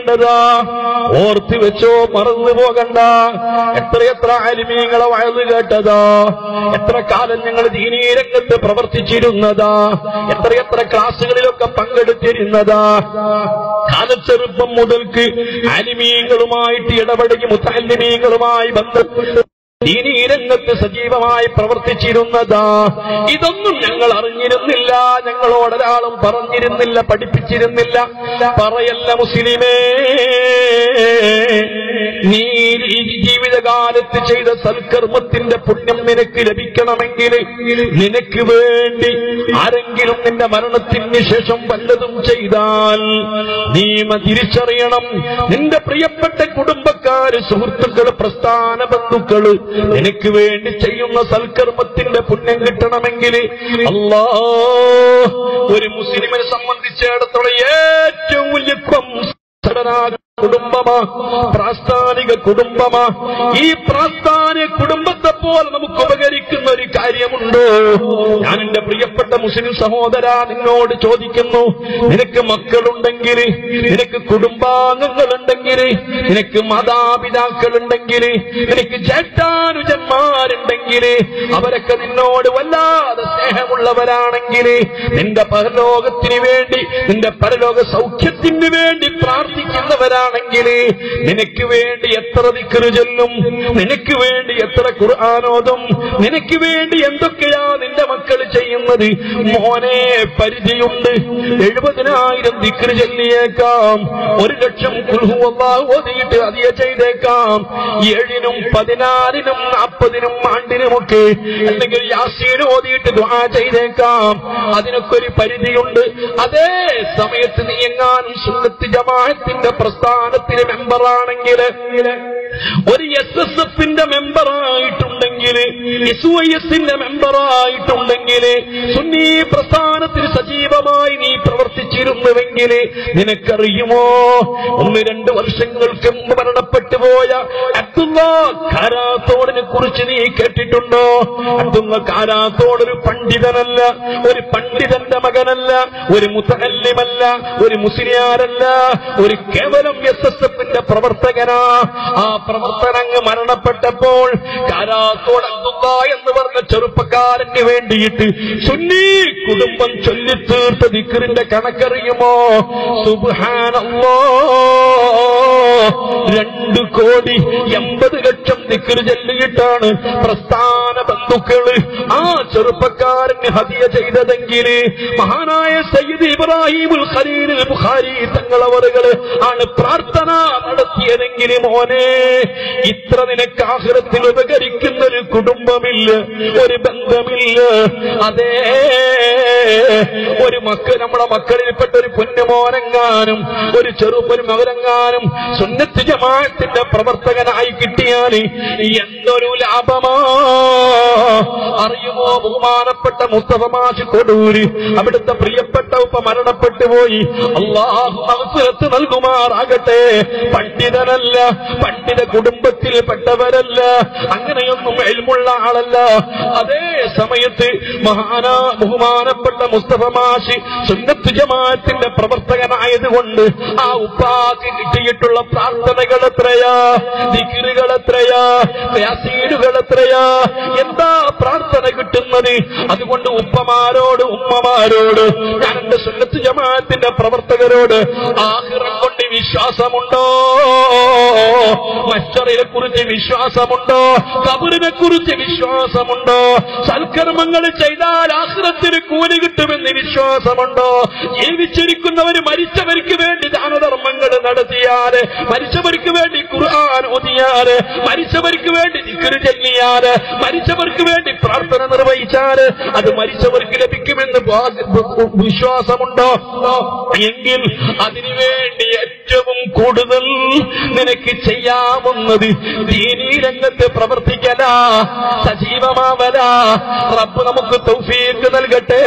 പഠിക്കേണ്ടതാ. ഓർത്ത് വെച്ചോ, മറന്നു പോകണ്ട. എത്രയെത്ര ആലിമീങ്ങളെ വഅദ് കേട്ടതാ, എത്ര കാലം ഞങ്ങൾ ദീനീ രംഗത്ത് പ്രവർത്തിച്ചിരുന്നതാ, എത്രയെത്ര ക്ലാസുകളിലൊക്കെ പങ്കെടുത്തിരുന്നതാ. കാലച്ചെറുപ്പം മുതൽക്ക് ആലിമീങ്ങളുമായിട്ട് ഇടപെടുകയും മുത്തഅല്ലിമീങ്ങളുമായി ബന്ധം ദീനീ രംഗത്ത് സജീവമായി പ്രവർത്തിച്ചിരുന്നതാ. ഇതൊന്നും ഞങ്ങൾ അറിഞ്ഞിരുന്നില്ല, ഞങ്ങളോടൊരാളും പറഞ്ഞിരുന്നില്ല, പഠിപ്പിച്ചിരുന്നില്ല. പറയല്ല മുസ്ലിമേ, നീ ജീവിതകാലത്ത് ചെയ്ത സൽക്കർമ്മത്തിന്റെ പുണ്യം നിനക്ക് ലഭിക്കണമെങ്കിൽ നിനക്ക് വേണ്ടി ആരെങ്കിലും നിന്റെ മരണത്തിന് ശേഷം വല്ലതും ചെയ്താൽ നീ തിരിച്ചറിയണം, നിന്റെ പ്രിയപ്പെട്ട കുടുംബക്കാര്, സുഹൃത്തുക്കള്, പ്രസ്ഥാന ബന്ധുക്കള് നിനക്ക് വേണ്ടി ചെയ്യുന്ന സൽക്കർമ്മത്തിന്റെ പുണ്യം കിട്ടണമെങ്കിൽ ഒരു മുസ്ലിമിനെ സംബന്ധിച്ചിടത്തോളം ഏറ്റവും വലിയ കുടുംബമാ, പ്രാസ്ഥാനിക കുടുംബമാ. ഈ പ്രാസ്ഥാനിക കുടുംബത്തെ പോലെ നമുക്ക് ഉപകരിക്കുന്ന ഒരു കാര്യമുണ്ടോ? ഞാൻ എന്റെ പ്രിയപ്പെട്ട മുസ്ലിം സഹോദര നിന്നോട് ചോദിക്കുന്നു, നിനക്ക് മക്കളുണ്ടെങ്കിൽ, നിനക്ക് കുടുംബാംഗങ്ങളുണ്ടെങ്കിൽ, നിനക്ക് മാതാപിതാക്കളുണ്ടെങ്കിൽ, നിനക്ക് ചേട്ടാനുജന്മാരുണ്ടെങ്കിൽ, അവരൊക്കെ നിന്നോട് വല്ലാതെ സ്നേഹമുള്ളവരാണെങ്കിൽ, നിന്റെ പരലോകത്തിന് വേണ്ടി, നിന്റെ പരലോക സൗഖ്യത്തിന് വേണ്ടി പ്രാർത്ഥിക്കുന്നവരാണെങ്കിൽ നിനക്ക് വേണ്ടി എത്ര ദിക്ർ ചൊല്ലും, നിനക്ക് വേണ്ടി എത്ര ഖുർആൻ ഓതും, നിനക്ക് വേണ്ടി എന്തൊക്കെയാ നിന്റെ മക്കൾ ചെയ്യുന്നത്? മോനെ, പരിധിയുണ്ട്. 70,000 ദിക്ർ ചൊല്ലിയേക്കാം, 1,00,000 ഖുൽ ഹുവല്ലാഹു ഓതിയിട്ട് അതിയെ ചെയ്തേക്കാം. 7-നും 14-നും 40-നും ആണ്ടിനുമൊക്കെ അല്ലെങ്കിൽ യാസീൻ ഓതിയിട്ട് ദുആ ചെയ്തേക്കാം. അതിനൊക്കെ ഒരു പരിധിയുണ്ട്. അതേ സമയത്ത് നീ എങ്ങാനും സുന്നത്ത് ജമാഅത്തിന്റെ പ്രസ്ഥാനത്തിന് മെമ്പറാണെങ്കിൽ, ഒരു SSFന്റെ മെമ്പറായിട്ടുണ്ടെങ്കിൽ, SYSന്റെ മെമ്പറായിട്ടുണ്ടെങ്കിൽ, സുന്നി പ്രസ്ഥാനത്തിന് സജീവമായി നീ പ്രവർത്തിച്ചിരുന്നുവെങ്കിൽ നിനക്കറിയുമോ, 1-2 വർഷങ്ങൾക്ക് മുമ്പ് മരണപ്പെട്ടു പോയ അബ്ദുള്ള കാരാത്തോടിനെ കുറിച്ച് നീ കേട്ടിട്ടുണ്ടോ? അബ്ദുള്ള കാരാത്തോട് ഒരു പണ്ഡിതനല്ല, ഒരു പണ്ഡിതന്റെ മകനല്ല, ഒരു മുതഅല്ലിമല്ല, ഒരു മുസ്ലിയാരല്ല, ഒരു കേവലം SSFന്റെ പ്രവർത്തകനാ. ആ പ്രവർത്തനങ്ങ് മരണപ്പെട്ടപ്പോൾ കാരാത്തോട് അബ്ദുള്ള എന്ന് പറഞ്ഞ ചെറുപ്പക്കാരന് വേണ്ടിയിട്ട് സുന്നി കുടുംബം ചൊല്ലിത്തീർത്ത ദിക്റിന്റെ കണക്കറിയുമോ? സുബ്ഹാനല്ലാഹ്, 2,80,00,000 ദിക്ർ ചൊല്ലിയിട്ടാണ് പ്രസ്ഥാന ബന്ധുക്കള് ആ ചെറുപ്പക്കാരന് ഹദിയ ചെയ്തതെങ്കിൽ മഹാനായ സയ്യിദ് ഇബ്രാഹിമുൽ ഖലീലുൽ ബുഖാരി തങ്ങളവറുകള് ആണ് പ്രാർത്ഥന നടത്തിയതെങ്കിൽ മോനെ, ഇത്ര നിനക്ക് ആഖിറത്തിൽ ഉപകരിക്കുന്ന ഒരു കുടുംബമില്ല, ഒരു ബന്ധമില്ല. അതേ, ഒരു നമ്മുടെ മക്കളിൽപ്പെട്ട ഒരു പൊന്നുമോനെങ്ങാനും ഒരു ചെറുപ്പൊരു മകനെങ്ങാനും സുന്നത്ത് ജമാഅത്തിന്റെ പ്രവർത്തകനായി കിട്ടിയാൽ എന്തൊരു ലാഭമാ അറിയുമോ? ബഹുമാനപ്പെട്ട മുസ്തഫ മാഷ് കൊടൂര്, അവിടുത്തെ പ്രിയപ്പെട്ട ഉപ്പ മരണപ്പെട്ടു പോയി. അല്ലാഹു മഗ്ഫിറത്ത് നൽകുമാറാകട്ടെ. പണ്ഡിതനല്ല, പണ്ഡിത കുടുംബത്തിൽ പെട്ടവരല്ല, അങ്ങനെയൊന്നും ഇൽമുള്ള ആളല്ല. അതേ സമയത്ത് ബഹുമാനപ്പെട്ട മുസ്തഫ മാഷി സുന്നത്ത് ജമാഅത്തിന്റെ പ്രവർത്തകനായതുകൊണ്ട് ആ ഉപ്പാക്ക് കിട്ടിയിട്ടുള്ള പ്രാർത്ഥനകൾ എത്രയാ, ദിക്റുകൾ എത്രയാ, യാസീനുകൾ എത്രയാ, എന്താ പ്രാർത്ഥന കിട്ടുന്നത്? അതുകൊണ്ട് ഉപ്പമാരോട്, ഉമ്മമാരോട്, ഞാൻ എന്റെ സുന്നത്ത് ജമാഅത്തിന്റെ പ്രവർത്തകരോട്, ആഖിറം കൊണ്ട് വിശ്വാസമുണ്ടോ? മഹ്ശറിനെ കുറിച്ച് വിശ്വാസമുണ്ടോ? ഖബറിനെ കുറിച്ച് വിശ്വാസമുണ്ടോ? സൽക്കർമ്മങ്ങൾ ചെയ്താൽ ആഖിറത്തിന് കൂലി കിട്ടുമെന്ന് വിശ്വാസമുണ്ടോ? ജീവിച്ചിരിക്കുന്നവര് മരിച്ചവർക്ക് വേണ്ടി ദാനധർമ്മങ്ങൾ നടത്തിയാല്, മരിച്ചവർക്ക് വേണ്ടി ഖുർആൻ ഓതിയാല്, മരിച്ചവർക്ക് വേണ്ടി ദിക്ർ ചൊല്ലിയാല്, മരിച്ചവർക്ക് വേണ്ടി പ്രാർത്ഥന നിർവഹിച്ചാല് അത് മരിച്ചവർക്ക് ലഭിക്കുമെന്ന് വിശ്വാസമുണ്ടോ? എങ്കിൽ അതിനുവേണ്ടി ഏറ്റവും കൂടുതൽ നിനക്ക് ചെയ്യാവുന്നത് ദീനീ രംഗത്ത് പ്രവർത്തിക്കലാ, സജീവമാവലാ. റബ്ബ് നമുക്ക് തൗഫീഖ് നൽകട്ടെ.